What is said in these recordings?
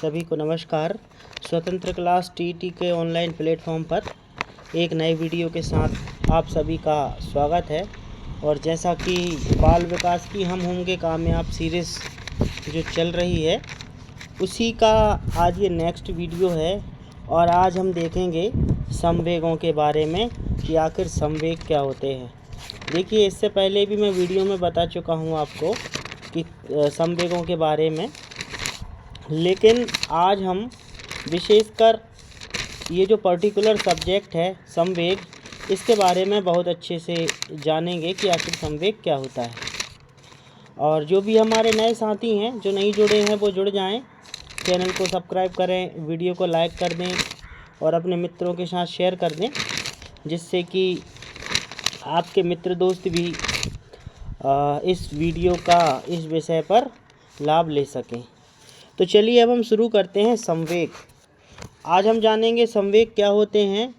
सभी को नमस्कार। स्वतंत्र क्लास टीटी के ऑनलाइन प्लेटफॉर्म पर एक नए वीडियो के साथ आप सभी का स्वागत है। और जैसा कि बाल विकास की हम होंगे कामयाब सीरीज़ जो चल रही है, उसी का आज ये नेक्स्ट वीडियो है। और आज हम देखेंगे संवेगों के बारे में कि आखिर संवेग क्या होते हैं। देखिए, इससे पहले भी मैं वीडियो में बता चुका हूँ आपको कि संवेगों के बारे में, लेकिन आज हम विशेषकर ये जो पर्टिकुलर सब्जेक्ट है संवेग, इसके बारे में बहुत अच्छे से जानेंगे कि आखिर संवेग क्या होता है। और जो भी हमारे नए साथी हैं जो नहीं जुड़े हैं वो जुड़ जाएं, चैनल को सब्सक्राइब करें, वीडियो को लाइक कर दें और अपने मित्रों के साथ शेयर कर दें, जिससे कि आपके मित्र दोस्त भी इस वीडियो का इस विषय पर लाभ ले सकें। तो चलिए अब हम शुरू करते हैं। संवेग, आज हम जानेंगे संवेग क्या होते हैं,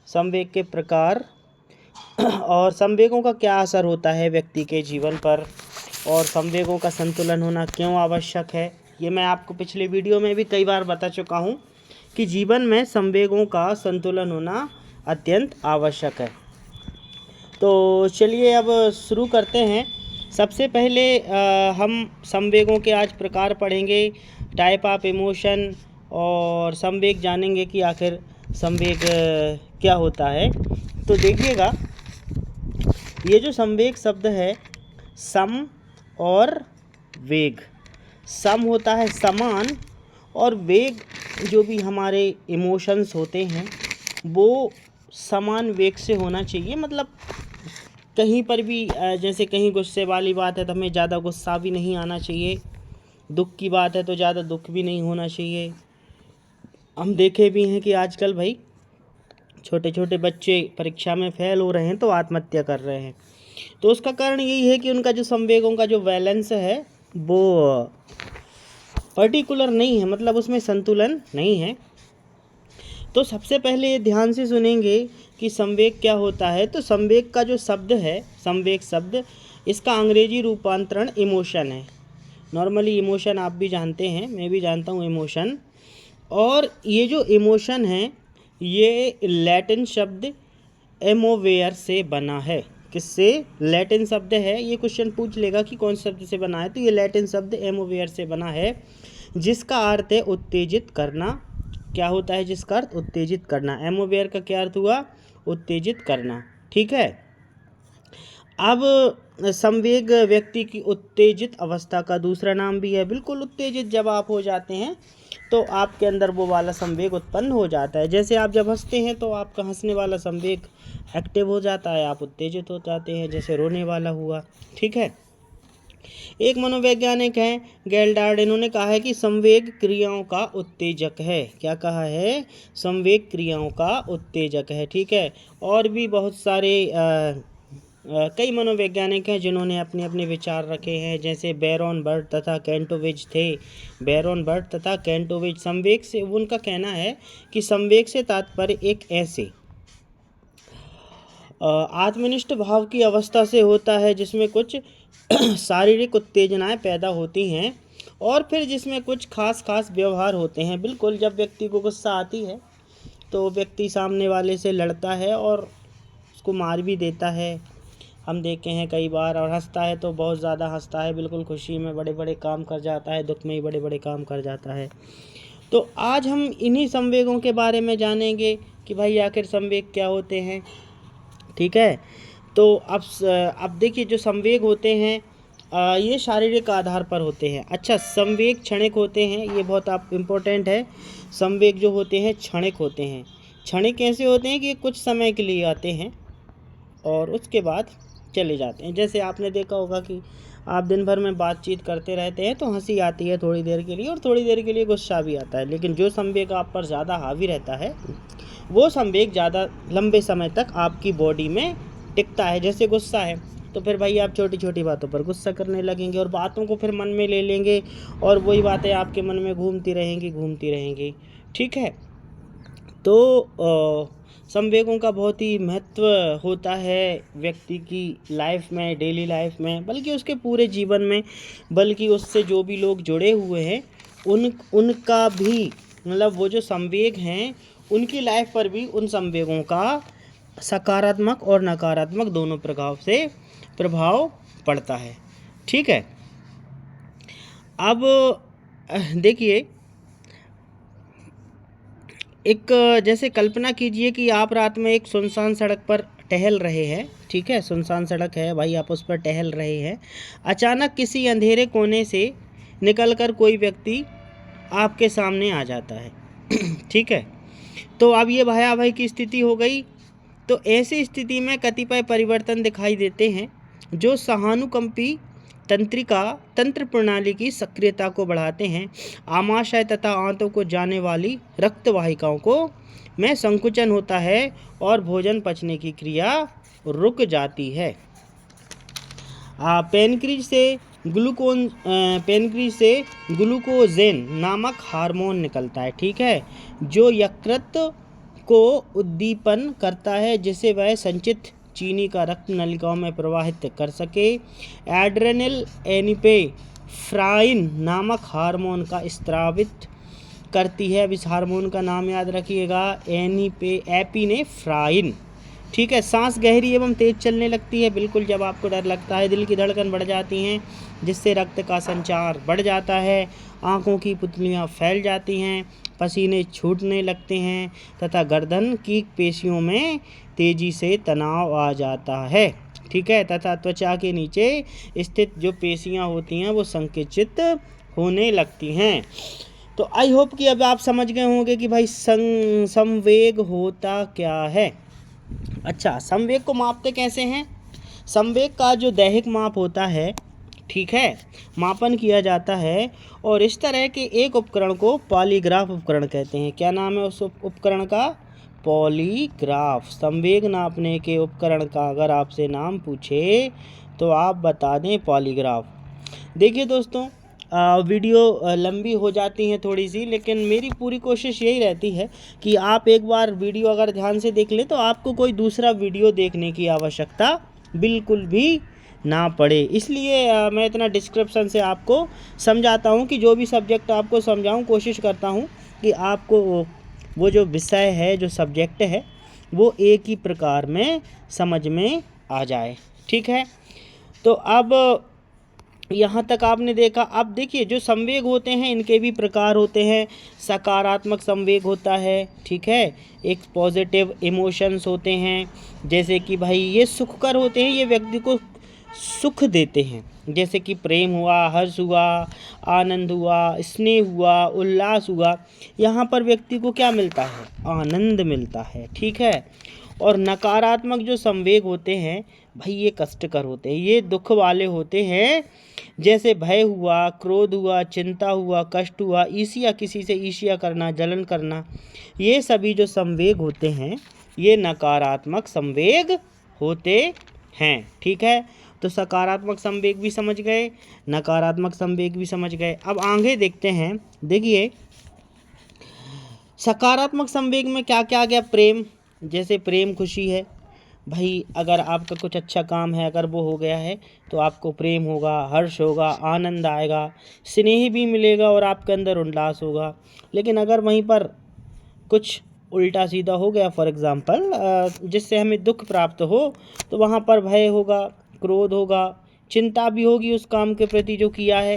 संवेग के प्रकार और संवेगों का क्या असर होता है व्यक्ति के जीवन पर, और संवेगों का संतुलन होना क्यों आवश्यक है। ये मैं आपको पिछले वीडियो में भी कई बार बता चुका हूँ कि जीवन में संवेगों का संतुलन होना अत्यंत आवश्यक है। तो चलिए अब शुरू करते हैं। सबसे पहले हम संवेगों के आज प्रकार पढ़ेंगे, टाइप ऑफ इमोशन, और संवेग जानेंगे कि आखिर संवेग क्या होता है। तो देखिएगा, ये जो संवेग शब्द है, सम और वेग। सम होता है समान, और वेग जो भी हमारे इमोशंस होते हैं वो समान वेग से होना चाहिए। मतलब कहीं पर भी जैसे कहीं गुस्से वाली बात है तो हमें ज़्यादा गुस्सा भी नहीं आना चाहिए, दुख की बात है तो ज़्यादा दुख भी नहीं होना चाहिए। हम देखे भी हैं कि आजकल भाई छोटे छोटे बच्चे परीक्षा में फेल हो रहे हैं तो आत्महत्या कर रहे हैं। तो उसका कारण यही है कि उनका जो संवेगों का जो बैलेंस है वो पर्टिकुलर नहीं है, मतलब उसमें संतुलन नहीं है। तो सबसे पहले ये ध्यान से सुनेंगे कि संवेग क्या होता है। तो संवेग का जो शब्द है, संवेग शब्द, इसका अंग्रेजी रूपांतरण इमोशन है। नॉर्मली इमोशन आप भी जानते हैं, मैं भी जानता हूँ इमोशन। और ये जो इमोशन है ये लैटिन शब्द एमोवेयर से बना है। किससे? लैटिन शब्द है। ये क्वेश्चन पूछ लेगा कि कौन शब्द से बना है, तो ये लैटिन शब्द एमोवेयर से बना है, जिसका अर्थ है उत्तेजित करना। क्या होता है जिसका अर्थ? उत्तेजित करना। एमोवेयर का क्या अर्थ हुआ? उत्तेजित करना। ठीक है। अब संवेग व्यक्ति की उत्तेजित अवस्था का दूसरा नाम भी है। बिल्कुल उत्तेजित जब आप हो जाते हैं तो आपके अंदर वो वाला संवेग उत्पन्न हो जाता है। जैसे आप जब हंसते हैं तो आपका हंसने वाला संवेग एक्टिव हो जाता है, आप उत्तेजित हो जाते हैं, जैसे रोने वाला हुआ। ठीक है। एक मनोवैज्ञानिक हैं गेल्डार्ड, इन्होंने कहा है कि संवेग क्रियाओं का उत्तेजक है। क्या कहा है? संवेग क्रियाओं का उत्तेजक है। ठीक है। और भी बहुत सारे कई मनोवैज्ञानिक हैं जिन्होंने अपने अपने विचार रखे हैं, जैसे बैरोन बर्ट तथा कैंटोविच थे। बैरोन बर्ट तथा कैंटोविच, संवेग से उनका कहना है कि संवेग से तात्पर्य एक ऐसे आत्मनिष्ठ भाव की अवस्था से होता है जिसमें कुछ शारीरिक उत्तेजनाएं पैदा होती हैं और फिर जिसमें कुछ खास व्यवहार होते हैं। बिल्कुल, जब व्यक्ति को गुस्सा आती है तो व्यक्ति सामने वाले से लड़ता है और उसको मार भी देता है, हम देखे हैं कई बार। और हंसता है तो बहुत ज़्यादा हंसता है, बिल्कुल खुशी में बड़े बड़े काम कर जाता है, दुख में ही बड़े बड़े काम कर जाता है। तो आज हम इन्हीं संवेगों के बारे में जानेंगे कि भाई आखिर संवेग क्या होते हैं। ठीक है। तो अब देखिए, जो संवेग होते हैं ये शारीरिक आधार पर होते हैं। अच्छा, संवेग क्षणिक होते हैं, ये बहुत आप इम्पोर्टेंट है। संवेग जो होते हैं क्षणिक होते हैं। क्षणिक कैसे होते हैं कि कुछ समय के लिए आते हैं और उसके बाद चले जाते हैं। जैसे आपने देखा होगा कि आप दिन भर में बातचीत करते रहते हैं तो हंसी आती है थोड़ी देर के लिए और थोड़ी देर के लिए गुस्सा भी आता है, लेकिन जो संवेग आप पर ज़्यादा हावी रहता है वो संवेग ज़्यादा लंबे समय तक आपकी बॉडी में टिकता है। जैसे गुस्सा है तो फिर भाई आप छोटी छोटी बातों पर गुस्सा करने लगेंगे और बातों को फिर मन में ले लेंगे और वही बातें आपके मन में घूमती रहेंगी। ठीक है। तो संवेगों का बहुत ही महत्व होता है व्यक्ति की लाइफ में, डेली लाइफ में, बल्कि उसके पूरे जीवन में, बल्कि उससे जो भी लोग जुड़े हुए हैं उनका भी मतलब वो जो संवेग हैं उनकी लाइफ पर भी उन संवेगों का सकारात्मक और नकारात्मक दोनों प्रभाव से प्रभाव पड़ता है। ठीक है। अब देखिए, एक जैसे कल्पना कीजिए कि आप रात में एक सुनसान सड़क पर टहल रहे हैं। ठीक है, सुनसान सड़क है भाई, आप उस पर टहल रहे हैं। अचानक किसी अंधेरे कोने से निकलकर कोई व्यक्ति आपके सामने आ जाता है। ठीक है, तो अब ये भयावह की स्थिति हो गई। तो ऐसी स्थिति में कतिपय परिवर्तन दिखाई देते हैं जो सहानुकंपी तंत्र प्रणाली की सक्रियता को बढ़ाते हैं। आमाशय तथा आंतों को जाने वाली रक्त वाहिकाओं को में संकुचन होता है और भोजन पचने की क्रिया रुक जाती है। पेनक्रीज से ग्लूकोजेन नामक हार्मोन निकलता है। ठीक है, जो यकृत को उद्दीपन करता है जिससे वह संचित चीनी का रक्त नलिकाओं में प्रवाहित कर सके। एड्रेनल एपिनेफ्राइन नामक हार्मोन का स्रावित करती है। अब इस हार्मोन का नाम याद रखिएगा, एपिनेफ्राइन। ठीक है, सांस गहरी एवं तेज चलने लगती है बिल्कुल जब आपको डर लगता है। दिल की धड़कन बढ़ जाती हैं जिससे रक्त का संचार बढ़ जाता है। आँखों की पुतलियाँ फैल जाती हैं, पसीने छूटने लगते हैं तथा गर्दन की पेशियों में तेजी से तनाव आ जाता है। ठीक है, तथा त्वचा के नीचे स्थित जो पेशियाँ होती हैं वो संकुचित होने लगती हैं। तो आई होप कि अब आप समझ गए होंगे कि भाई संवेग होता क्या है। अच्छा, संवेग को मापते कैसे हैं? संवेग का जो दैहिक माप होता है, ठीक है, मापन किया जाता है और इस तरह के एक उपकरण को पॉलीग्राफ उपकरण कहते हैं। क्या नाम है उस उपकरण का? पॉलीग्राफ। संवेग नापने के उपकरण का अगर आपसे नाम पूछे तो आप बता दें पॉलीग्राफ। देखिए दोस्तों, वीडियो लंबी हो जाती हैं थोड़ी सी, लेकिन मेरी पूरी कोशिश यही रहती है कि आप एक बार वीडियो अगर ध्यान से देख लें तो आपको कोई दूसरा वीडियो देखने की आवश्यकता बिल्कुल भी ना पड़े। इसलिए मैं इतना डिस्क्रिप्शन से आपको समझाता हूँ कि जो भी सब्जेक्ट आपको समझाऊँ, कोशिश करता हूँ कि आपको वो जो विषय है, जो सब्जेक्ट है, वो एक ही प्रकार में समझ में आ जाए। ठीक है, तो अब यहाँ तक आपने देखा। अब देखिए, जो संवेग होते हैं इनके भी प्रकार होते हैं। सकारात्मक संवेग होता है, ठीक है, एक पॉजिटिव इमोशंस होते हैं, जैसे कि भाई ये सुखकर होते हैं, ये व्यक्ति को सुख देते हैं, जैसे कि प्रेम हुआ, हर्ष हुआ, आनंद हुआ, स्नेह हुआ, उल्लास हुआ। यहाँ पर व्यक्ति को क्या मिलता है? आनंद मिलता है। ठीक है, और नकारात्मक जो संवेग होते हैं भाई ये कष्टकर होते हैं, ये दुख वाले होते हैं, जैसे भय हुआ, क्रोध हुआ, चिंता हुआ, कष्ट हुआ, ईर्ष्या, किसी से ईर्ष्या करना, जलन करना, ये सभी जो संवेग होते हैं ये नकारात्मक संवेग होते हैं। ठीक है, तो सकारात्मक संवेग भी समझ गए, नकारात्मक संवेग भी समझ गए। अब आगे देखते हैं। देखिए, सकारात्मक संवेग में क्या क्या आ गया? प्रेम, जैसे प्रेम खुशी है भाई, अगर आपका कुछ अच्छा काम है अगर वो हो गया है तो आपको प्रेम होगा, हर्ष होगा, आनंद आएगा, स्नेह भी मिलेगा और आपके अंदर उल्लास होगा। लेकिन अगर वहीं पर कुछ उल्टा सीधा हो गया, फॉर एग्ज़ाम्पल जिससे हमें दुख प्राप्त हो, तो वहाँ पर भय होगा, क्रोध होगा, चिंता भी होगी उस काम के प्रति जो किया है,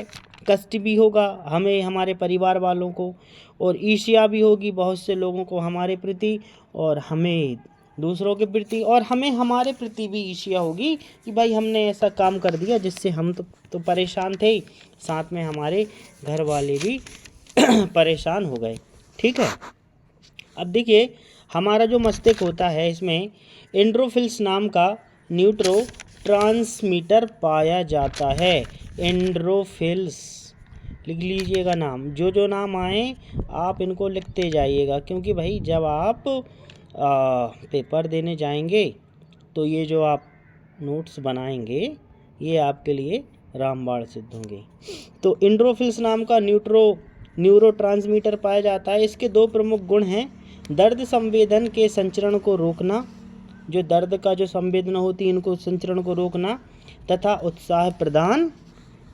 कष्ट भी होगा हमें, हमारे परिवार वालों को, और ईर्ष्या भी होगी बहुत से लोगों को हमारे प्रति और हमें दूसरों के प्रति, और हमें हमारे प्रति भी ईर्ष्या होगी कि भाई हमने ऐसा काम कर दिया जिससे हम तो परेशान थे, साथ में हमारे घर वाले भी परेशान हो गए। ठीक है, अब देखिए, हमारा जो मस्तिष्क होता है इसमें एंडोर्फिन्स नाम का न्यूरो ट्रांसमीटर पाया जाता है। एंडोर्फिन्स लिख लीजिएगा नाम, जो नाम आए आप इनको लिखते जाइएगा, क्योंकि भाई जब आप पेपर देने जाएंगे तो ये जो आप नोट्स बनाएंगे ये आपके लिए रामबाण सिद्ध होंगे। तो एंडोर्फिन्स नाम का न्यूरोट्रांसमीटर पाया जाता है। इसके दो प्रमुख गुण हैं, दर्द संवेदन के संचरण को रोकना, जो दर्द का जो संवेदना होती है इनको संचरण को रोकना, तथा उत्साह प्रदान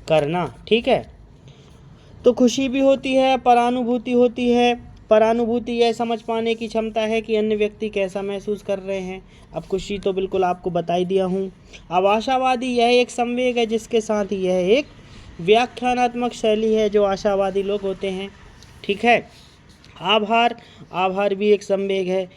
करना। ठीक है, तो खुशी भी होती है, परानुभूति होती है। परानुभूति यह समझ पाने की क्षमता है कि अन्य व्यक्ति कैसा महसूस कर रहे हैं। अब खुशी तो बिल्कुल आपको बता ही दिया हूँ। अब आशावादी यह एक संवेग है जिसके साथ ही यह एक व्याख्यानात्मक शैली है जो आशावादी लोग होते हैं। ठीक है। आभार, आभार भी एक संवेग है।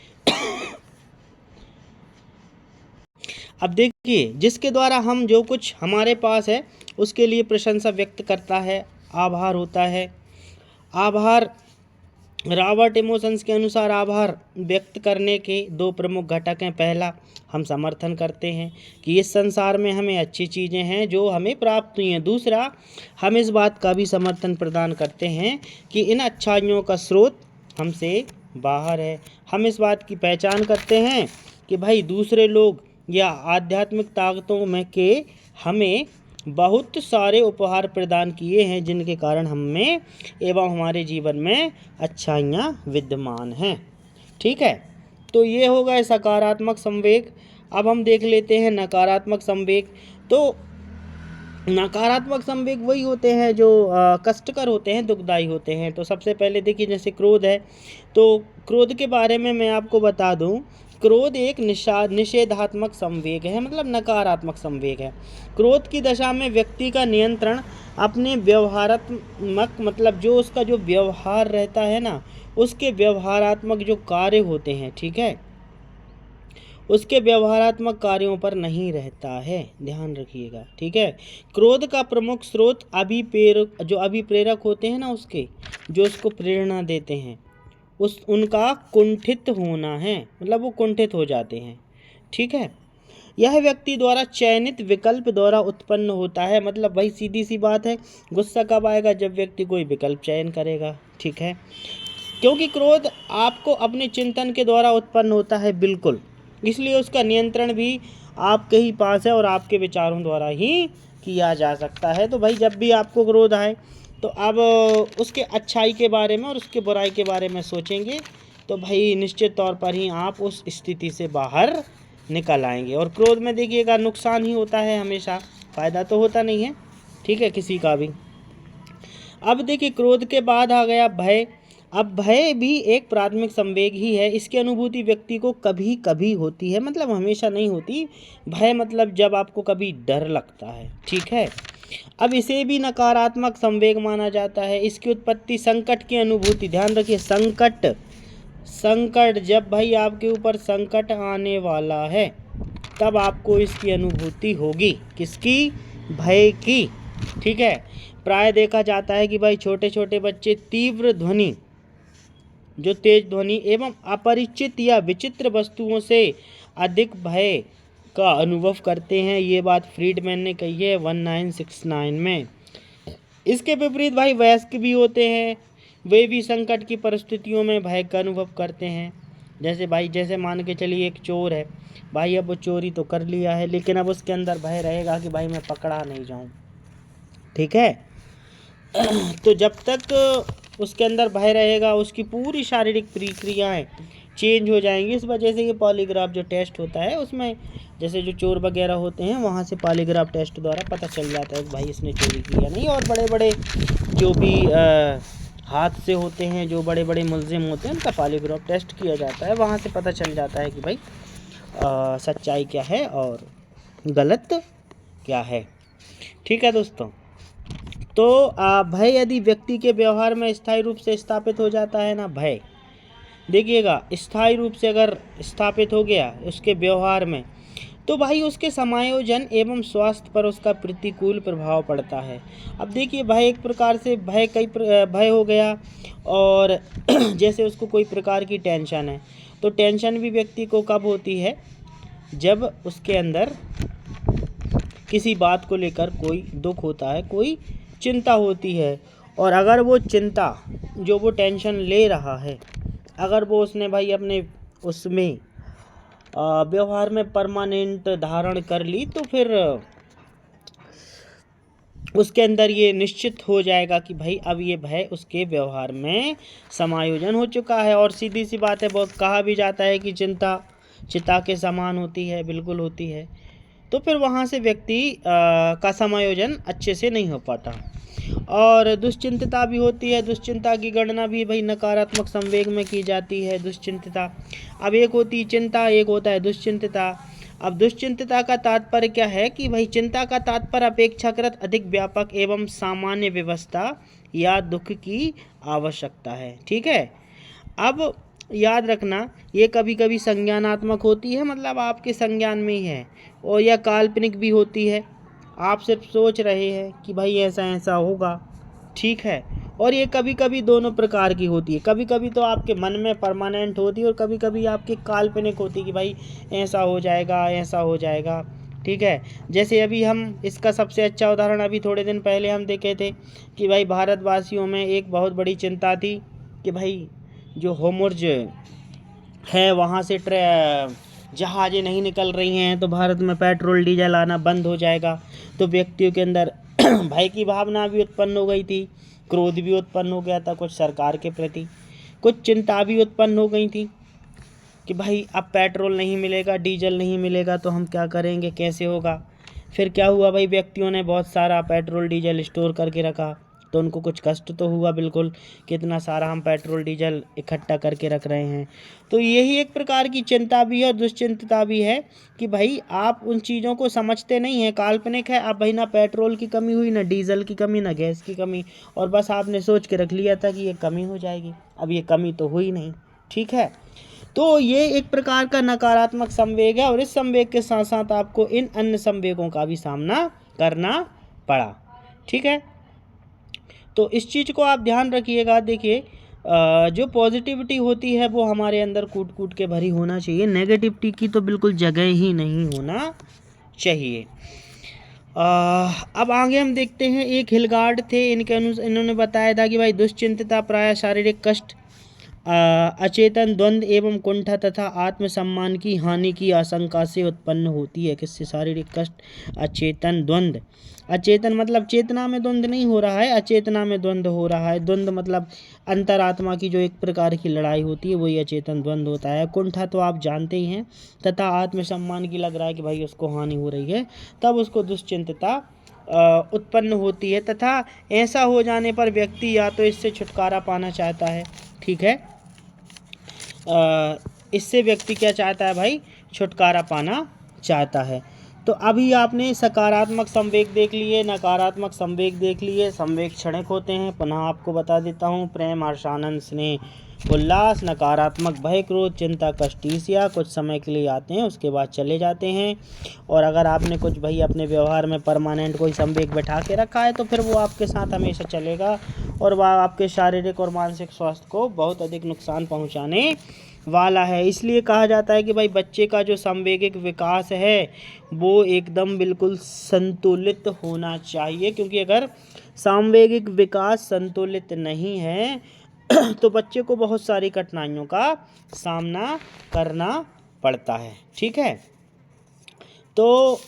अब देखिए, जिसके द्वारा हम जो कुछ हमारे पास है उसके लिए प्रशंसा व्यक्त करता है, आभार होता है। आभार, रॉबर्ट इमोशंस के अनुसार आभार व्यक्त करने के दो प्रमुख घटक हैं। पहला, हम समर्थन करते हैं कि इस संसार में हमें अच्छी चीज़ें हैं जो हमें प्राप्त हुई हैं। दूसरा, हम इस बात का भी समर्थन प्रदान करते हैं कि इन अच्छाइयों का स्रोत हमसे बाहर है। हम इस बात की पहचान करते हैं कि भाई दूसरे लोग या आध्यात्मिक ताकतों में के हमें बहुत सारे उपहार प्रदान किए हैं जिनके कारण हमें एवं हमारे जीवन में अच्छाइयाँ विद्यमान हैं। ठीक है। तो ये हो गए सकारात्मक संवेग। अब हम देख लेते हैं नकारात्मक संवेग। तो नकारात्मक संवेग वही होते हैं जो कष्टकर होते हैं, दुखदायी होते हैं। तो सबसे पहले देखिए, जैसे क्रोध है, तो क्रोध के बारे में मैं आपको बता दूं, क्रोध एक निषेधात्मक संवेग है, मतलब नकारात्मक संवेग है। क्रोध की दशा में व्यक्ति का नियंत्रण अपने व्यवहारात्मक, मतलब जो उसका जो व्यवहार रहता है ना, उसके व्यवहारात्मक जो कार्य होते हैं, ठीक है, उसके व्यवहारात्मक कार्यों पर नहीं रहता है, ध्यान रखिएगा। ठीक है। क्रोध का प्रमुख स्रोत अभिप्रेरक होते हैं ना, उसके जो उसको प्रेरणा देते हैं, उनका कुंठित होना है, मतलब वो कुंठित हो जाते हैं। ठीक है। यह व्यक्ति द्वारा चयनित विकल्प द्वारा उत्पन्न होता है, मतलब भाई सीधी सी बात है, गुस्सा कब आएगा? जब व्यक्ति कोई विकल्प चयन करेगा। ठीक है। क्योंकि क्रोध आपको अपने चिंतन के द्वारा उत्पन्न होता है, बिल्कुल, इसलिए उसका नियंत्रण भी आपके ही पास है और आपके विचारों द्वारा ही किया जा सकता है। तो भाई जब भी आपको क्रोध आए तो अब उसके अच्छाई के बारे में और उसके बुराई के बारे में सोचेंगे तो भाई निश्चित तौर पर ही आप उस स्थिति से बाहर निकल आएंगे। और क्रोध में देखिएगा नुकसान ही होता है हमेशा, फ़ायदा तो होता नहीं है। ठीक है, किसी का भी। अब देखिए, क्रोध के बाद आ गया भय। अब भय भी एक प्राथमिक संवेग ही है। इसकी अनुभूति व्यक्ति को कभी कभी होती है, मतलब हमेशा नहीं होती। भय मतलब जब आपको कभी डर लगता है। ठीक है। अब इसे भी नकारात्मक संवेग माना जाता है। इसकी उत्पत्ति संकट की अनुभूति, ध्यान रखिए, संकट जब भाई आपके ऊपर संकट आने वाला है तब आपको इसकी अनुभूति होगी। किसकी? भय की। ठीक है। प्राय देखा जाता है कि भाई छोटे छोटे बच्चे तीव्र ध्वनि, जो तेज ध्वनि एवं अपरिचित या विचित्र वस्तुओं से अधिक भय का अनुभव करते हैं। ये बात फ्रीडमैन ने कही है 1969 में। इसके विपरीत भाई वयस्क भी होते हैं, वे भी संकट की परिस्थितियों में भय का अनुभव करते हैं। जैसे मान के चलिए एक चोर है भाई, अब वो चोरी तो कर लिया है लेकिन अब उसके अंदर भय रहेगा कि भाई मैं पकड़ा नहीं जाऊं। ठीक है। तो जब तक उसके अंदर भय रहेगा उसकी पूरी शारीरिक प्रक्रियाएं चेंज हो जाएंगी। इस वजह से ये पॉलीग्राफ जो टेस्ट होता है उसमें जैसे जो चोर वगैरह होते हैं वहाँ से पॉलीग्राफ टेस्ट द्वारा पता चल जाता है कि भाई इसने चोरी किया नहीं। और बड़े बड़े जो भी हाथ से होते हैं, जो बड़े बड़े मुलजिम होते हैं, उनका पॉलीग्राफ टेस्ट किया जाता है, वहाँ से पता चल जाता है कि भाई सच्चाई क्या है और गलत क्या है। ठीक है दोस्तों। तो भय यदि व्यक्ति के व्यवहार में स्थायी रूप से स्थापित हो जाता है ना, भय देखिएगा स्थायी रूप से अगर स्थापित हो गया उसके व्यवहार में, तो भाई उसके समायोजन एवं स्वास्थ्य पर उसका प्रतिकूल प्रभाव पड़ता है। अब देखिए, भय एक प्रकार से भय हो गया, और जैसे उसको कोई प्रकार की टेंशन है, तो टेंशन भी व्यक्ति को कब होती है? जब उसके अंदर किसी बात को लेकर कोई दुख होता है, कोई चिंता होती है, और अगर वो चिंता जो वो टेंशन ले रहा है, अगर वो उसने भाई अपने उसमें व्यवहार में परमानेंट धारण कर ली, तो फिर उसके अंदर ये निश्चित हो जाएगा कि भाई अब ये भय उसके व्यवहार में समायोजन हो चुका है। और सीधी सी बात है, बहुत कहा भी जाता है कि चिंता चिता के समान होती है, बिल्कुल होती है। तो फिर वहाँ से व्यक्ति का समायोजन अच्छे से नहीं हो पाता। और दुश्चिंतता भी होती है। दुश्चिंता की गणना भी भाई नकारात्मक संवेग में की जाती है। दुश्चिंतता, अब एक होती चिंता, एक होता है दुश्चिंतता। अब दुश्चिंतता का तात्पर्य क्या है कि भाई चिंता का तात्पर्य अपेक्षाकृत अधिक व्यापक एवं सामान्य व्यवस्था या दुख की आवश्यकता है। ठीक है, अब याद रखना ये कभी कभी संज्ञानात्मक होती है, मतलब आपके संज्ञान में ही है, और यह काल्पनिक भी होती है। आप सिर्फ सोच रहे हैं कि भाई ऐसा ऐसा होगा। ठीक है, और ये कभी कभी दोनों प्रकार की होती है। कभी कभी तो आपके मन में परमानेंट होती है और कभी कभी आपकी काल्पनिक होती है कि भाई ऐसा हो जाएगा, ऐसा हो जाएगा। ठीक है, जैसे अभी हम इसका सबसे अच्छा उदाहरण अभी थोड़े दिन पहले हम देखे थे कि भाई भारतवासियों में एक बहुत बड़ी चिंता थी कि भाई जो होर्मुज़ है वहाँ से जहाज़ें नहीं निकल रही हैं तो भारत में पेट्रोल डीजल आना बंद हो जाएगा। तो व्यक्तियों के अंदर भय की भावना भी उत्पन्न हो गई थी, क्रोध भी उत्पन्न हो गया था कुछ सरकार के प्रति, कुछ चिंता भी उत्पन्न हो गई थी कि भाई अब पेट्रोल नहीं मिलेगा, डीजल नहीं मिलेगा तो हम क्या करेंगे, कैसे होगा। फिर क्या हुआ भाई, व्यक्तियों ने बहुत सारा पेट्रोल डीजल स्टोर करके रखा, तो उनको कुछ कष्ट तो हुआ बिल्कुल, कितना सारा हम पेट्रोल डीजल इकट्ठा करके रख रहे हैं। तो यही एक प्रकार की चिंता भी है और दुश्चिंतता भी है कि भाई आप उन चीज़ों को समझते नहीं हैं, काल्पनिक है। अब भाई ना पेट्रोल की कमी हुई, ना डीजल की कमी, ना गैस की कमी, और बस आपने सोच के रख लिया था कि ये कमी हो जाएगी। अब ये कमी तो हुई नहीं। ठीक है, तो ये एक प्रकार का नकारात्मक संवेग है, और इस संवेग के साथ साथ आपको इन अन्य संवेगों का भी सामना करना पड़ा। ठीक है, तो इस चीज़ को आप ध्यान रखिएगा। देखिए जो पॉजिटिविटी होती है वो हमारे अंदर कूट कूट के भरी होना चाहिए, नेगेटिविटी की तो बिल्कुल जगह ही नहीं होना चाहिए। अब आगे हम देखते हैं, एक हिलगार्ड थे, इन्होंने बताया था कि भाई दुश्चिंतता प्रायः शारीरिक कष्ट, अचेतन द्वंद्व एवं कुंठा तथा आत्मसम्मान की हानि की आशंका से उत्पन्न होती है। किससे? शारीरिक कष्ट, अचेतन द्वंद्व। अचेतन मतलब चेतना में द्वंद्व नहीं हो रहा है, अचेतना में द्वंद्व हो रहा है। द्वंद्व मतलब अंतरात्मा की जो एक प्रकार की लड़ाई होती है वही अचेतन द्वंद्व होता है। कुंठा तो आप जानते ही हैं, तथा आत्मसम्मान की लग रहा है कि भाई उसको हानि हो रही है, तब उसको दुश्चिंतता उत्पन्न होती है। तथा ऐसा हो जाने पर व्यक्ति या तो इससे छुटकारा पाना चाहता है। ठीक है, इससे व्यक्ति क्या चाहता है भाई? छुटकारा पाना चाहता है। तो अभी आपने सकारात्मक संवेग देख लिए, नकारात्मक संवेग देख लिए। संवेग क्षणिक होते हैं, पुनः आपको बता देता हूँ। प्रेम, हर्षानंद, स्नेह, उल्लास। नकारात्मक भय, क्रोध, चिंता, कष्ट, ईर्ष्या कुछ समय के लिए आते हैं, उसके बाद चले जाते हैं। और अगर आपने कुछ भाई अपने व्यवहार में परमानेंट कोई संवेग बैठा के रखा है तो फिर वो आपके साथ हमेशा चलेगा और वह आपके शारीरिक और मानसिक स्वास्थ्य को बहुत अधिक नुकसान पहुंचाने वाला है। इसलिए कहा जाता है कि भाई बच्चे का जो सांवेगिक विकास है वो एकदम बिल्कुल संतुलित होना चाहिए, क्योंकि अगर सांवेगिक विकास संतुलित नहीं है तो बच्चे को बहुत सारी कठिनाइयों का सामना करना पड़ता है। ठीक है, तो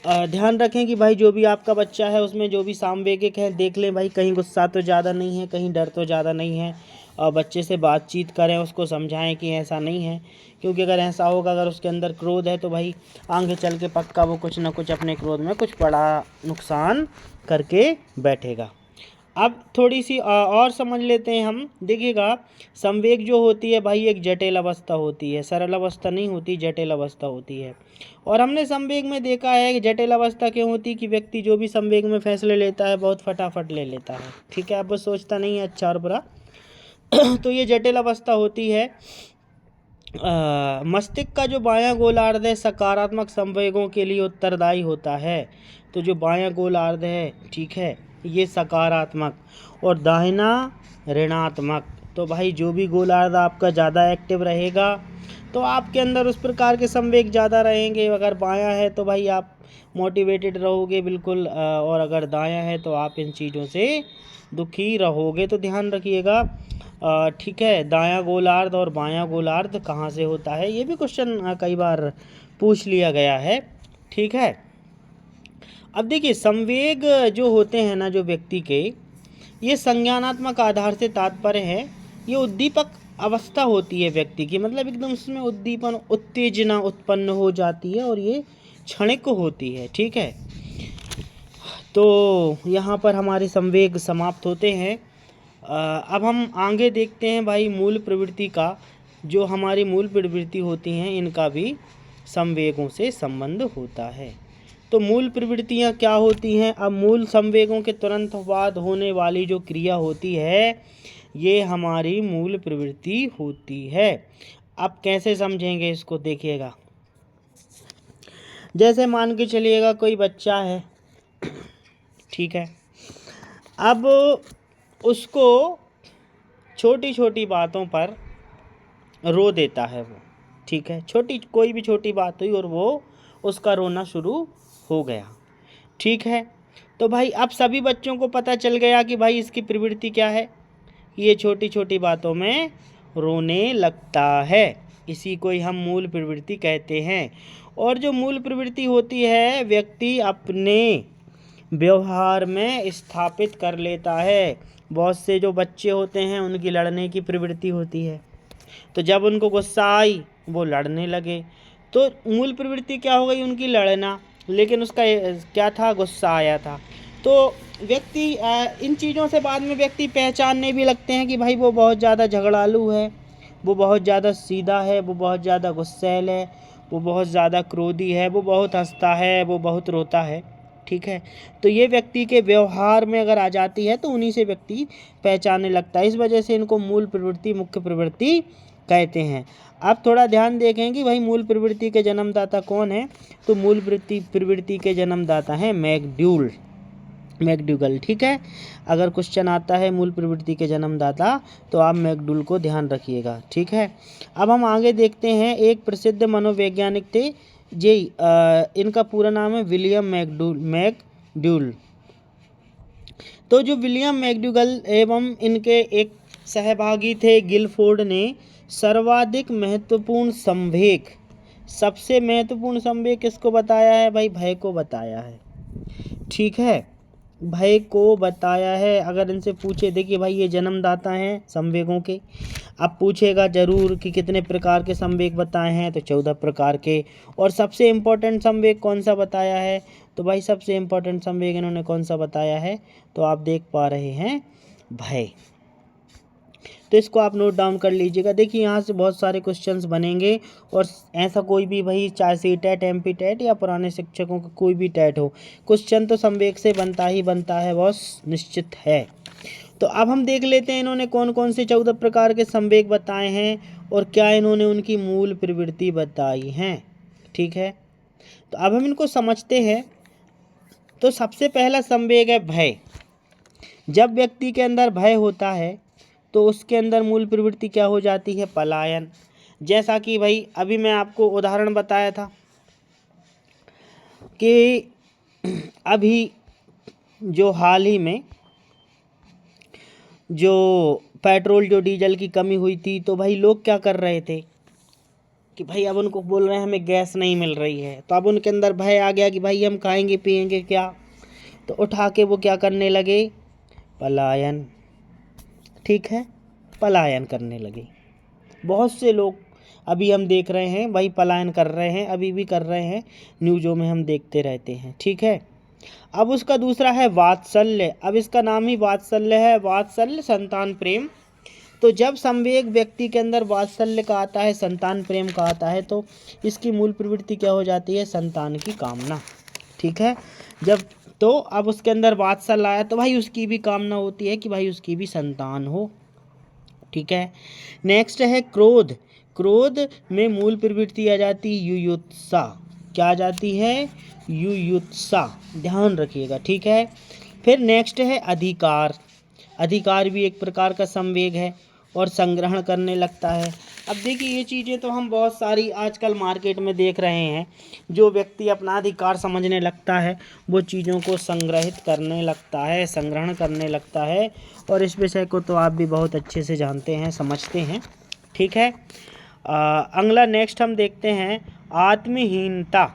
ध्यान रखें कि भाई जो भी आपका बच्चा है उसमें जो भी सांवेगिक है देख लें भाई, कहीं गुस्सा तो ज़्यादा नहीं है, कहीं डर तो ज़्यादा नहीं है। और बच्चे से बातचीत करें, उसको समझाएं कि ऐसा नहीं है, क्योंकि अगर ऐसा होगा, अगर उसके अंदर क्रोध है तो भाई आगे चल के पक्का वो कुछ ना कुछ अपने क्रोध में कुछ बड़ा नुकसान करके बैठेगा। अब थोड़ी सी और समझ लेते हैं हम। देखिएगा, संवेग जो होती है भाई एक जटिल अवस्था होती है, सरल अवस्था नहीं होती, जटिल अवस्था होती है। और हमने संवेग में देखा है कि जटिल अवस्था क्यों होती है कि व्यक्ति जो भी संवेग में फैसले लेता है बहुत फटाफट ले लेता है। ठीक है, अब वो सोचता नहीं है अच्छा और बुरा तो ये जटिल अवस्था होती है। मस्तिष्क का जो बायां गोलार्ध है सकारात्मक संवेगों के लिए उत्तरदायी होता है। तो जो बायां गोलार्ध है, ठीक है, ये सकारात्मक और दाहिना ऋणात्मक। तो भाई जो भी गोलार्ध आपका ज़्यादा एक्टिव रहेगा तो आपके अंदर उस प्रकार के संवेग ज़्यादा रहेंगे। अगर बायां है तो भाई आप मोटिवेटेड रहोगे बिल्कुल, और अगर दायां है तो आप इन चीज़ों से दुखी रहोगे। तो ध्यान रखिएगा। ठीक है, दायां गोलार्ध और बायां गोलार्ध कहाँ से होता है, ये भी क्वेश्चन कई बार पूछ लिया गया है। ठीक है, अब देखिए संवेग जो होते हैं ना जो व्यक्ति के, ये संज्ञानात्मक आधार से तात्पर्य है, ये उद्दीपक अवस्था होती है व्यक्ति की, मतलब एकदम उसमें उद्दीपन उत्तेजना उत्पन्न हो जाती है और ये क्षणिक होती है। ठीक है, तो यहाँ पर हमारे संवेग समाप्त होते हैं। अब हम आगे देखते हैं भाई मूल प्रवृत्ति का। जो हमारी मूल प्रवृत्ति होती हैं इनका भी संवेगों से संबंध होता है। तो मूल प्रवृत्तियाँ क्या होती हैं? अब मूल संवेगों के तुरंत बाद होने वाली जो क्रिया होती है ये हमारी मूल प्रवृत्ति होती है। अब कैसे समझेंगे इसको, देखिएगा। जैसे मान के चलिएगा कोई बच्चा है, ठीक है, अब उसको छोटी छोटी बातों पर रो देता है वो, ठीक है, कोई भी छोटी बात हुई और वो उसका रोना शुरू हो गया, ठीक है। तो भाई अब सभी बच्चों को पता चल गया कि भाई इसकी प्रवृत्ति क्या है, ये छोटी छोटी बातों में रोने लगता है। इसी को ही हम मूल प्रवृत्ति कहते हैं। और जो मूल प्रवृत्ति होती है व्यक्ति अपने व्यवहार में स्थापित कर लेता है। बहुत से जो बच्चे होते हैं उनकी लड़ने की प्रवृत्ति होती है, तो जब उनको गुस्सा आई वो लड़ने लगे, तो मूल प्रवृत्ति क्या हो गई? उनकी लड़ना, लेकिन उसका क्या था? गुस्सा आया था। तो व्यक्ति इन चीज़ों से बाद में व्यक्ति पहचानने भी लगते हैं कि भाई वो बहुत ज़्यादा झगड़ालू है, वो बहुत ज़्यादा सीधा है, वो बहुत ज़्यादा गुस्सैल है, वो बहुत ज़्यादा क्रोधी है, वो बहुत हंसता है, वो बहुत रोता है, ठीक है। तो ये व्यक्ति के व्यवहार में अगर आ जाती है तो उन्हीं से व्यक्ति पहचानने लगता है। इस वजह से इनको मूल प्रवृत्ति, मुख्य प्रवृत्ति कहते हैं। अब थोड़ा ध्यान देखें कि भाई मूल प्रवृत्ति के जन्मदाता कौन है। तो मूल प्रवृत्ति के जन्मदाता हैं मैकडूगल, ठीक है। अगर क्वेश्चन आता है मूल प्रवृत्ति के जन्मदाता तो आप मैकडूगल को ध्यान रखिएगा, ठीक है। अब हम आगे देखते हैं। एक प्रसिद्ध मनोवैज्ञानिक थे जी, इनका पूरा नाम है विलियम मैकडूगल। तो जो विलियम मैकडूगल एवं इनके एक सहभागी थे गिलफोर्ड ने सर्वाधिक महत्वपूर्ण संवेग, सबसे महत्वपूर्ण संवेग किसको बताया है भाई? भय को बताया है, ठीक है, भय को बताया है। अगर इनसे पूछे, देखिए भाई ये जन्मदाता हैं संवेगों के, अब पूछेगा जरूर कि कितने प्रकार के संवेग बताए हैं, तो 14 प्रकार के। और सबसे इम्पोर्टेंट संवेग कौन सा बताया है? तो भाई सबसे इम्पोर्टेंट संवेग इन्होंने कौन सा बताया है? तो आप देख पा रहे हैं भय। तो इसको आप नोट डाउन कर लीजिएगा। देखिए यहाँ से बहुत सारे क्वेश्चंस बनेंगे और ऐसा कोई भी भाई, चाहे सी टेट, एमपी टेट या पुराने शिक्षकों का कोई भी टेट हो, क्वेश्चन तो संवेग से बनता ही बनता है, बॉस, निश्चित है। तो अब हम देख लेते हैं इन्होंने कौन कौन से 14 प्रकार के संवेग बताए हैं और क्या इन्होंने उनकी मूल प्रवृत्ति बताई हैं, ठीक है। तो अब हम इनको समझते हैं। तो सबसे पहला संवेग है भय। जब व्यक्ति के अंदर भय होता है तो उसके अंदर मूल प्रवृत्ति क्या हो जाती है? पलायन। जैसा कि भाई अभी मैं आपको उदाहरण बताया था कि अभी जो हाल ही में जो पेट्रोल, जो डीजल की कमी हुई थी, तो भाई लोग क्या कर रहे थे कि भाई अब उनको बोल रहे हैं हमें गैस नहीं मिल रही है, तो अब उनके अंदर भय आ गया कि भाई हम खाएंगे पिएंगे क्या, तो उठा के वो क्या करने लगे? पलायन, ठीक है, पलायन करने लगे। बहुत से लोग अभी हम देख रहे हैं भाई पलायन कर रहे हैं, अभी भी कर रहे हैं, न्यूज़ों में हम देखते रहते हैं, ठीक है। अब उसका दूसरा है वात्सल्य। अब इसका नाम ही वात्सल्य है, वात्सल्य संतान प्रेम। तो जब संवेग व्यक्ति के अंदर वात्सल्य का आता है, संतान प्रेम का आता है, तो इसकी मूल प्रवृत्ति क्या हो जाती है? संतान की कामना, ठीक है। जब तो अब उसके अंदर वात्सल्य आया तो भाई उसकी भी कामना होती है कि भाई उसकी भी संतान हो, ठीक है। नेक्स्ट है क्रोध। क्रोध में मूल प्रवृत्ति आ जाती है युयुत्सा। क्या आ जाती है? युयुत्सा, ध्यान रखिएगा, ठीक है। फिर नेक्स्ट है अधिकार। अधिकार भी एक प्रकार का संवेग है और संग्रहण करने लगता है। अब देखिए ये चीज़ें तो हम बहुत सारी आजकल मार्केट में देख रहे हैं। जो व्यक्ति अपना अधिकार समझने लगता है वो चीज़ों को संग्रहित करने लगता है, संग्रहण करने लगता है, और इस विषय को तो आप भी बहुत अच्छे से जानते हैं, समझते हैं, ठीक है। अगला नेक्स्ट हम देखते हैं आत्महीनता।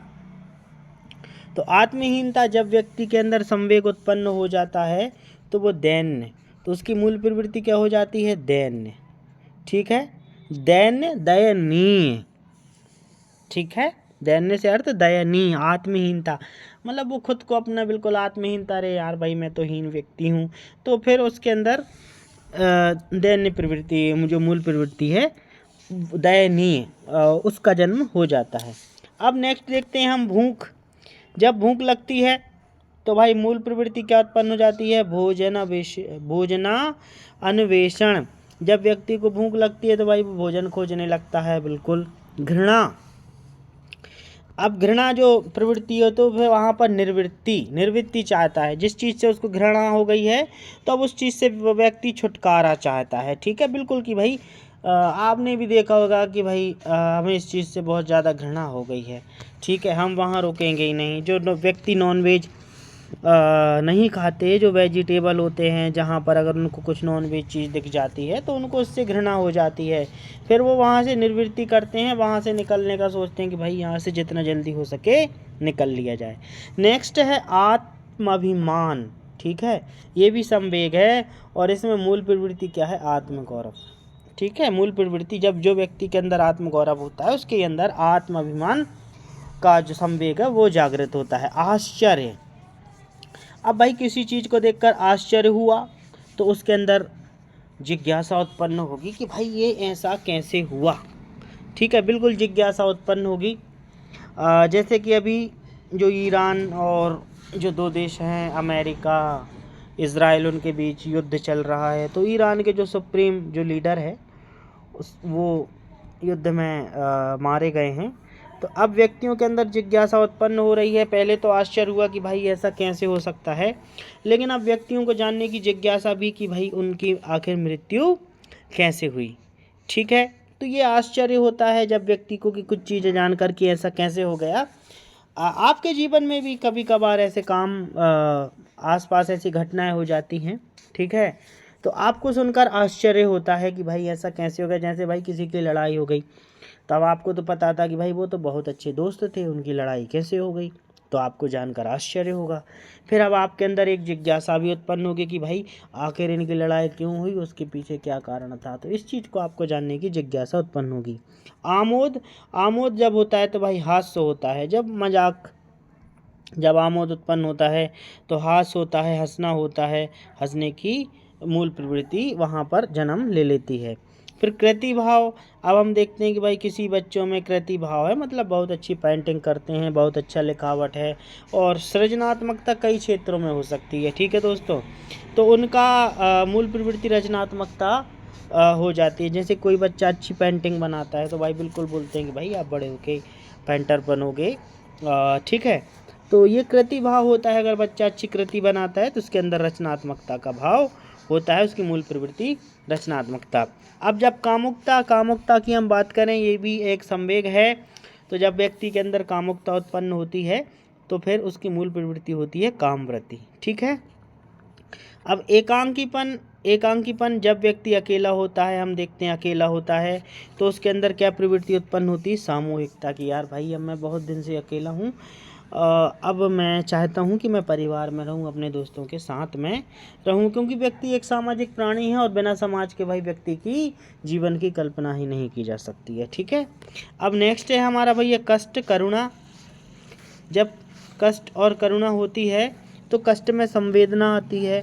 तो आत्महीनता, जब व्यक्ति के अंदर संवेग उत्पन्न हो जाता है तो वो दैन्य, तो उसकी मूल प्रवृत्ति क्या हो जाती है? दैन्य, ठीक है, दैन्य, दयनीय, ठीक है, दैन्य से अर्थ दयनीय, आत्महीनता मतलब वो खुद को अपना बिल्कुल आत्महीनता, अरे यार भाई मैं तो हीन व्यक्ति हूँ, तो फिर उसके अंदर दैन्य प्रवृत्ति, जो मूल प्रवृत्ति है दयनीय, उसका जन्म हो जाता है। अब नेक्स्ट देखते हैं हम भूख। जब भूख लगती है तो भाई मूल प्रवृत्ति क्या उत्पन्न हो जाती है, भोजना अन्वेषण। जब व्यक्ति को भूख लगती है तो भाई वो भोजन खोजने लगता है। बिल्कुल घृणा। अब घृणा जो प्रवृत्ति है तो फिर वहाँ पर निवृत्ति चाहता है। जिस चीज़ से उसको घृणा हो गई है तो अब उस चीज़ से वो व्यक्ति छुटकारा चाहता है। ठीक है, बिल्कुल कि भाई आपने भी देखा होगा कि भाई हमें इस चीज़ से बहुत ज़्यादा घृणा हो गई है। ठीक है, हम वहाँ रुकेंगे ही नहीं। जो व्यक्ति नॉनवेज नहीं खाते, जो वेजिटेबल होते हैं, जहाँ पर अगर उनको कुछ नॉनवेज चीज़ दिख जाती है तो उनको उससे घृणा हो जाती है। फिर वो वहाँ से निवृत्ति करते हैं, वहाँ से निकलने का सोचते हैं कि भाई यहाँ से जितना जल्दी हो सके निकल लिया जाए। नेक्स्ट है आत्माभिमान। ठीक है, ये भी संवेग है और इसमें मूल प्रवृत्ति क्या है, आत्मगौरव। ठीक है, मूल प्रवृत्ति जब जो व्यक्ति के अंदर आत्मगौरव होता है उसके अंदर आत्माभिमान का जो संवेग है वो जागृत होता है। आश्चर्य। अब भाई किसी चीज़ को देखकर आश्चर्य हुआ तो उसके अंदर जिज्ञासा उत्पन्न होगी कि भाई ये ऐसा कैसे हुआ। ठीक है, बिल्कुल जिज्ञासा उत्पन्न होगी। जैसे कि अभी जो ईरान और जो दो देश हैं अमेरिका इज़राइल, उनके बीच युद्ध चल रहा है। तो ईरान के जो सुप्रीम जो लीडर है वो युद्ध में मारे गए हैं। तो अब व्यक्तियों के अंदर जिज्ञासा उत्पन्न हो रही है। पहले तो आश्चर्य हुआ कि भाई ऐसा कैसे हो सकता है, लेकिन अब व्यक्तियों को जानने की जिज्ञासा भी कि भाई उनकी आखिर मृत्यु कैसे हुई। ठीक है, तो ये आश्चर्य होता है जब व्यक्ति को कि कुछ चीज़ें जानकर कि ऐसा कैसे हो गया। आपके जीवन में भी कभी कभार ऐसे काम आसपास ऐसी घटनाएं हो जाती हैं। ठीक है, तो आपको सुनकर आश्चर्य होता है कि भाई ऐसा कैसे हो गया। जैसे भाई किसी की लड़ाई हो गई, तब आपको तो पता था कि भाई वो तो बहुत अच्छे दोस्त थे, उनकी लड़ाई कैसे हो गई, तो आपको जानकर आश्चर्य होगा। फिर अब आपके अंदर एक जिज्ञासा भी उत्पन्न होगी कि भाई आखिर इनकी लड़ाई क्यों हुई, उसके पीछे क्या कारण था। तो इस चीज़ को आपको जानने की जिज्ञासा उत्पन्न होगी। आमोद जब होता है तो भाई हास्य होता है। जब आमोद उत्पन्न होता है तो हास्य होता है, हंसना होता है। हंसने की मूल प्रवृत्ति वहाँ पर जन्म ले लेती है। फिर कृति भाव। अब हम देखते हैं कि भाई किसी बच्चों में कृति भाव है, मतलब बहुत अच्छी पेंटिंग करते हैं, बहुत अच्छा लिखावट है और सृजनात्मकता कई क्षेत्रों में हो सकती है। ठीक है दोस्तों, तो उनका मूल प्रवृत्ति रचनात्मकता हो जाती है। जैसे कोई बच्चा अच्छी पेंटिंग बनाता है तो भाई बिल्कुल बोलते हैं कि भाई आप बड़े होके पेंटर बनोगे। ठीक है, तो ये कृति भाव होता है। अगर बच्चा अच्छी कृति बनाता है तो उसके अंदर रचनात्मकता का भाव होता है, उसकी मूल प्रवृत्ति रचनात्मकता। अब जब कामुकता की हम बात करें, ये भी एक संवेग है। तो जब व्यक्ति के अंदर कामुकता उत्पन्न होती है तो फिर उसकी मूल प्रवृत्ति होती है कामवृत्ति। ठीक है, अब एकांकीपन जब व्यक्ति अकेला होता है, हम देखते हैं अकेला होता है तो उसके अंदर क्या प्रवृत्ति उत्पन्न होती है, सामूहिकता की। यार भाई अब मैं बहुत दिन से अकेला हूँ, अब मैं चाहता हूँ कि मैं परिवार में रहूँ, अपने दोस्तों के साथ में रहूँ, क्योंकि व्यक्ति एक सामाजिक प्राणी है और बिना समाज के भाई व्यक्ति की जीवन की कल्पना ही नहीं की जा सकती है। ठीक है, अब नेक्स्ट है हमारा भैया कष्ट करुणा। जब कष्ट और करुणा होती है तो कष्ट में संवेदना आती है,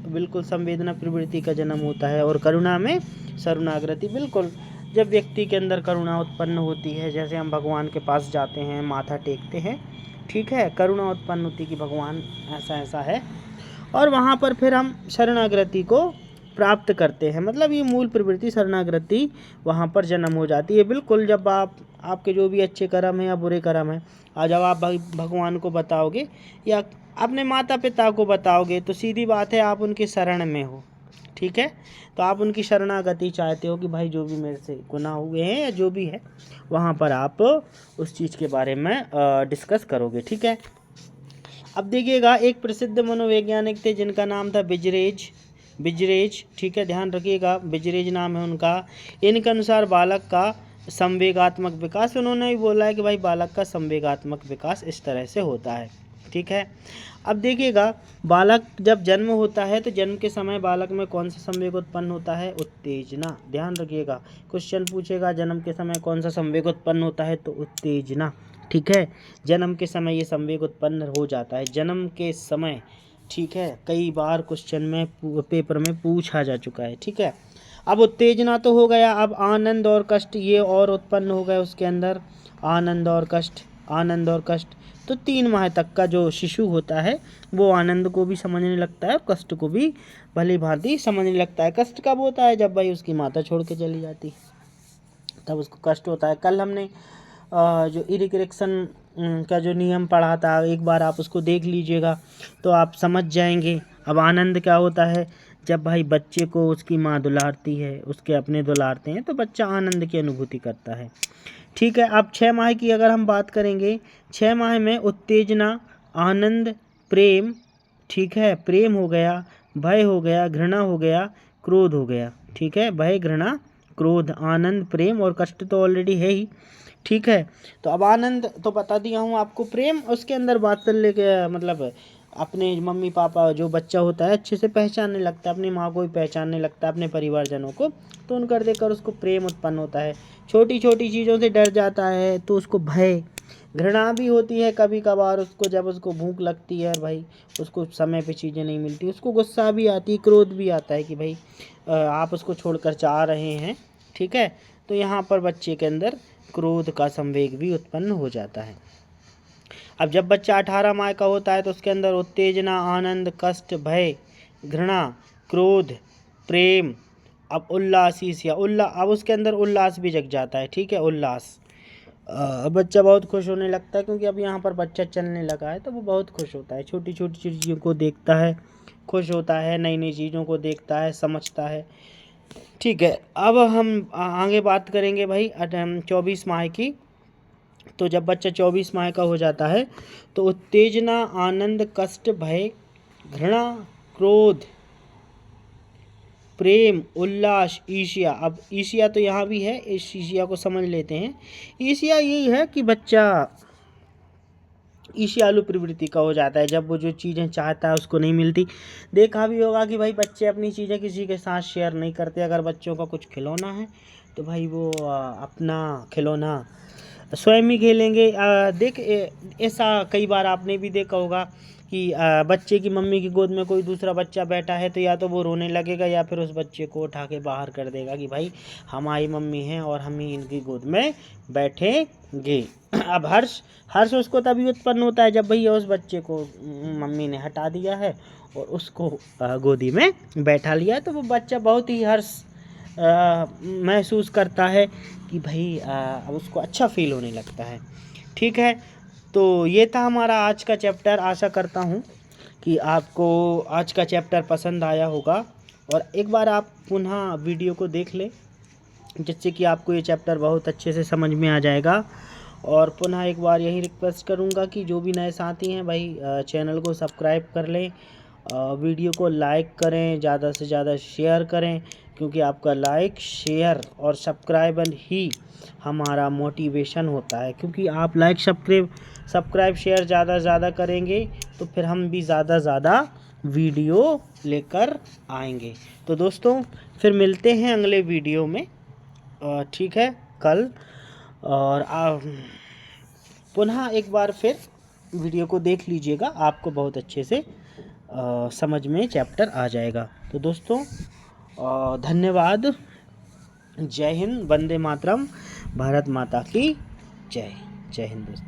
बिल्कुल संवेदना प्रवृत्ति का जन्म होता है। और करुणा में शरणागति। बिल्कुल जब व्यक्ति के अंदर करुणा उत्पन्न होती है, जैसे हम भगवान के पास जाते हैं, माथा टेकते हैं, ठीक है, करुणा उत्पन्न होती है कि भगवान ऐसा है, और वहाँ पर फिर हम शरणागति को प्राप्त करते हैं। मतलब ये मूल प्रवृत्ति शरणागति वहाँ पर जन्म हो जाती है। बिल्कुल जब आपके जो भी अच्छे कर्म हैं या बुरे कर्म हैं, और जब आप भगवान को बताओगे या अपने माता पिता को बताओगे तो सीधी बात है आप उनके शरण में हो। ठीक है, तो आप उनकी शरणागति चाहते हो कि भाई जो भी मेरे से गुनाह हुए हैं या जो भी है वहाँ पर आप उस चीज़ के बारे में डिस्कस करोगे। ठीक है, अब देखिएगा एक प्रसिद्ध मनोवैज्ञानिक थे जिनका नाम था बिजरेज। ठीक है, ध्यान रखिएगा, बिजरेज नाम है उनका। इनके अनुसार बालक का संवेगात्मक विकास, उन्होंने भी बोला है कि भाई बालक का संवेगात्मक विकास इस तरह से होता है। ठीक है, अब देखिएगा बालक जब जन्म होता है तो जन्म के समय बालक में कौन सा संवेग उत्पन्न होता है, उत्तेजना। ध्यान रखिएगा, क्वेश्चन पूछेगा जन्म के समय कौन सा संवेग उत्पन्न होता है तो उत्तेजना। ठीक है। जन्म के समय ये संवेग उत्पन्न हो जाता है, जन्म के समय, ठीक है। कई बार क्वेश्चन में पेपर में पूछा जा चुका है, ठीक है। अब उत्तेजना तो हो गया, अब आनंद और कष्ट ये और उत्पन्न हो गए उसके अंदर, आनंद और कष्ट, आनंद और कष्ट। तो 3 माह तक का जो शिशु होता है वो आनंद को भी समझने लगता है, कष्ट को भी भली भांति समझने लगता है। कष्ट कब होता है? जब भाई उसकी माता छोड़ के चली जाती है, तब उसको कष्ट होता है। कल हमने जो इरिक्शन का जो नियम पढ़ा था, एक बार आप उसको देख लीजिएगा तो आप समझ जाएंगे। अब आनंद क्या होता है? जब भाई बच्चे को उसकी माँ दुलारती है, उसके अपने दुलारते हैं, तो बच्चा आनंद की अनुभूति करता है, ठीक है। अब 6 माह की अगर हम बात करेंगे, 6 माह में उत्तेजना, आनंद, प्रेम, ठीक है, प्रेम हो गया, भय हो गया, घृणा हो गया, क्रोध हो गया, ठीक है। भय, घृणा, क्रोध, आनंद, प्रेम और कष्ट तो ऑलरेडी है ही, ठीक है। तो अब आनंद तो बता दिया हूँ आपको। प्रेम, उसके अंदर बात कर लेके मतलब अपने मम्मी पापा, जो बच्चा होता है अच्छे से पहचानने लगता है, अपनी माँ को भी पहचानने लगता है, अपने परिवारजनों को, तो उन कर देकर उसको प्रेम उत्पन्न होता है। छोटी छोटी चीज़ों से डर जाता है तो उसको भय, घृणा भी होती है कभी कभार उसको, जब उसको भूख लगती है और भाई उसको समय पे चीज़ें नहीं मिलती, उसको गुस्सा भी आती है, क्रोध भी आता है कि भाई आप उसको छोड़कर जा रहे हैं, ठीक है। तो यहाँ पर बच्चे के अंदर क्रोध का संवेग भी उत्पन्न हो जाता है। अब जब बच्चा 18 माह का होता है तो उसके अंदर उत्तेजना, आनंद, कष्ट, भय, घृणा, क्रोध, प्रेम, अब उल्लास, ईर्ष्या, अब उसके अंदर उल्लास भी जग जाता है, ठीक है, उल्लास। बच्चा बहुत खुश होने लगता है, क्योंकि अब यहाँ पर बच्चा चलने लगा है तो वो बहुत खुश होता है, छोटी छोटी चीज़ों को देखता है, खुश होता है, नई नई चीज़ों को देखता है, समझता है, ठीक है। अब हम आगे बात करेंगे भाई 24 माह की। तो जब बच्चा 24 माह का हो जाता है तो उत्तेजना, आनंद, कष्ट, भय, घृणा, क्रोध, प्रेम, उल्लास, ईर्ष्या। अब ईर्ष्या तो यहाँ भी है, इस ईर्ष्या को समझ लेते हैं। ईर्ष्या यही है कि बच्चा ईर्ष्यालु प्रवृत्ति का हो जाता है, जब वो जो चीज़ें चाहता है उसको नहीं मिलती। देखा भी होगा कि भाई बच्चे अपनी चीज़ें किसी के साथ शेयर नहीं करते। अगर बच्चों का कुछ खिलौना है तो भाई वो अपना खिलौना स्वयं ही खेलेंगे। ऐसा कई बार आपने भी देखा होगा कि बच्चे की मम्मी की गोद में कोई दूसरा बच्चा बैठा है तो या तो वो रोने लगेगा या फिर उस बच्चे को उठा के बाहर कर देगा कि भाई हमारी मम्मी है और हम ही इनकी गोद में बैठेंगे। अब हर्ष उसको तभी उत्पन्न होता है जब भैया उस बच्चे को मम्मी ने हटा दिया है और उसको गोदी में बैठा लिया है, तो वो बच्चा बहुत ही हर्ष महसूस करता है कि भाई अब उसको अच्छा फील होने लगता है, ठीक है। तो ये था हमारा आज का चैप्टर। आशा करता हूँ कि आपको आज का चैप्टर पसंद आया होगा और एक बार आप पुनः वीडियो को देख लें, जिससे कि आपको ये चैप्टर बहुत अच्छे से समझ में आ जाएगा। और पुनः एक बार यही रिक्वेस्ट करूँगा कि जो भी नए साथी हैं भाई चैनल को सब्सक्राइब कर लें, वीडियो को लाइक करें, ज़्यादा से ज़्यादा शेयर करें, क्योंकि आपका लाइक, शेयर और सब्सक्राइबर ही हमारा मोटिवेशन होता है। क्योंकि आप लाइक, सब्सक्राइब शेयर ज़्यादा से ज़्यादा करेंगे तो फिर हम भी ज़्यादा वीडियो लेकर आएंगे। तो दोस्तों फिर मिलते हैं अगले वीडियो में, ठीक है, कल। और पुनः एक बार फिर वीडियो को देख लीजिएगा, आपको बहुत अच्छे से समझ में चैप्टर आ जाएगा। तो दोस्तों धन्यवाद। जय हिंद, वंदे मातरम, भारत माता की जय। जय हिंद दोस्तों।